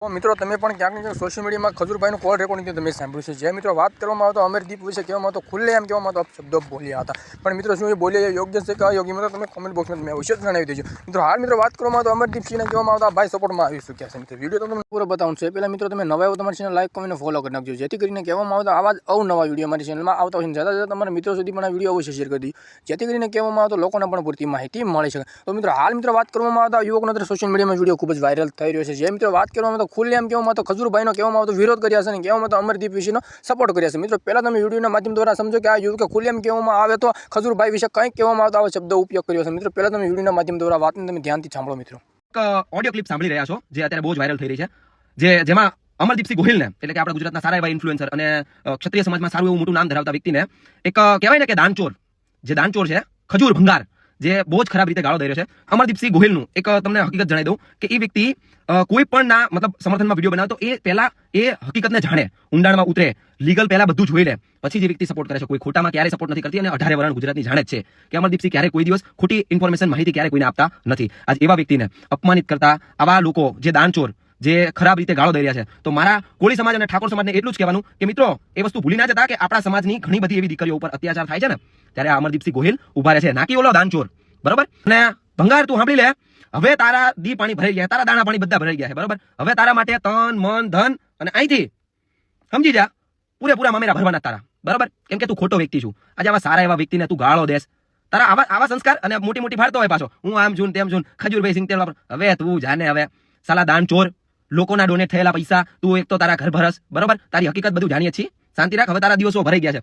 તો મિત્રો તમે પણ ક્યાંક ને ક્યાંક સોશિયલ મીડિયામાં ખજૂરભાઈનું કોલ રેકોર્ડિંગ તમે સાંભળ્યું છે. જે મિત્રો વાત કરવામાં આવતો અમરદીપ વિશે કહેવામાં આવતો ખુલ્લે એમ કહેવામાં આવતો શબ્દો બોલ્યા હતા. પણ મિત્રો શું એ બોલ્યા યોગ્ય છે કે અયોગ્ય મિત્રો તમે કોમેન્ટ બોક્સમાં તમે અવશ્ય જણાવી દેજો. મિત્રો હાલ મિત્રો વાત કરવામાં આવતો અમરદીપસિંહને કહેવામાં આવતા ભાઈ સપોર્ટમાં આવી ચૂક્યા છે. મિત્રો વિડીયો તો તમને પૂરો બતાવું છે. પહેલાં મિત્રો તમે નવા આવો તમારી ચેનલ લાઈક કોમેન્ટ ફોલો કરી નાખજો, જેથી કરીને કહેવામાં આવતા આવા જ અવનવા વિડીયો મારી ચેનલમાં આવતા હોય જતા જતા તમારા મિત્રો સુધી પણ આ વિડીયો અવશ્ય શેર કરી દીધો, જેથી કરીને કહેવામાં આવતો લોકોને પણ પૂરતી માહિતી મળી શકે. તો મિત્રો હાલ મિત્રો વાત કરવામાં આવતા યુવકનો અત્યારે સોશિયલ મીડિયામાં વિડીયો ખૂબ જ વાયરલ થઈ રહ્યો છે. જે મિત્રો વાત કરવામાં આવતો ખુલ્લે એમ કહેવામાં આવતો ખજૂરભાઈનો કહેવામાં આવતો વિરોધ કર્યા છે અને કહેવામાં આવતો અમરદીપ વિશેનો સપોર્ટ કર્યા છે. મિત્રો પહેલાં તમે વિડીયોના માધ્યમ દ્વારા સમજો કે આ યુવકે ખુલ્લે એમ કહેવામાં આવે તો ખજૂરભાઈ વિશે કંઈક કહેવામાં આવતો આવો શબ્દો ઉપયોગ કર્યો છે. મિત્રો પહેલાં તમે વિડીયોના માધ્યમ દ્વારા વાતને તમે ધ્યાનથી સાંભળો. મિત્રો ઓડિયો ક્લિપ સાંભળી રહ્યા છો જે અત્યારે બહુ જ વાયરલ થઈ રહી છે, જેમાં અમરદીપસિંહ ગોહિલને એટલે કે આપણા ગુજરાતના સારા એવા ઇન્ફ્લુએન્સર અને ક્ષત્રિય સમાજમાં સારું એવું મોટું નામ ધરાવતા વ્યક્તિને એક કહેવાય ને કે દાનચોર છે, ખજૂર ભંગાર, જે બહુ જ ખરાબ રીતે ગાળો દઈ રહ્યો છે. અમરદીપસિંહ ગોહિલનું એક તમને હકીકત જણાવી દઉં કે એ વ્યક્તિ કોઈ પણ ના મતલબ સમર્થનમાં વિડીયો બનાવતો એ પહેલા એ હકીકતને જાણે, ઊંડાણમાં ઉતરે, લીગલ પહેલા બધું જોઈ લે, પછી જે વ્યક્તિ સપોર્ટ કરે છે. કોઈ ખોટામાં ક્યારે સપોર્ટ નથી કરતી અને 18 વર્ષ ગુજરાતની જાણે જ છે કે અમરદીપસિંહ ક્યારે કોઈ દિવસ ખોટી ઇન્ફોર્મેશન માહિતી ક્યારે કોઈને આપતા નથી. આજ એવા વ્યક્તિને અપમાનિત કરતા આવા લોકો જે દાનચોર, જે ખરાબ રીતે ગાળો દઈ રહ્યા છે, તો મારા કોળી સમાજ અને ઠાકોર સમાજને એટલું જ કહેવાનું કે મિત્રો એ વસ્તુ ભૂલી ના જતા કે આપણા સમાજની ઘણી બધી એવી દીકરીઓ ઉપર અત્યાચાર થાય છે ને, ત્યારે આ અમરદીપસિંહ ગોહિલ ઉભા રહે છે, નાકી ઓલો દાનચોર. બરોબર? અને ભંગાર તું સાંભળી લે, હવે તારા દી પાણી ભરાઈ ગયા, તારા દાણા પાણી બધા ભરાઈ ગયા છે. બરોબર? હવે તારા માટે તન મન ધન અને અહીંથી સમજી જા પૂરેપૂરા મામેરા ભરવાના તારા. બરોબર? કેમ કે તું ખોટો વ્યક્તિ છું. આજે આવા સારા એવા વ્યક્તિને તું ગાળો દેશ, તારા આવા સંસ્કાર અને મોટી મોટી ફાડતો હોય પાછો, હું આમ છું તેમ છું, ખજૂરભાઈ સિંહ તેલ વાપર. હવે તું જાને, હવે સાલા દાનચોર, લોકોના ડોનેટ થયેલા પૈસા તું એક તો તારા ઘર ભરસ. બરોબર? તારી હકીકત બધું જાણીએ છીએ, શાંતિ રાખ. હવે તારા દિવસો ભરાઈ ગયા છે.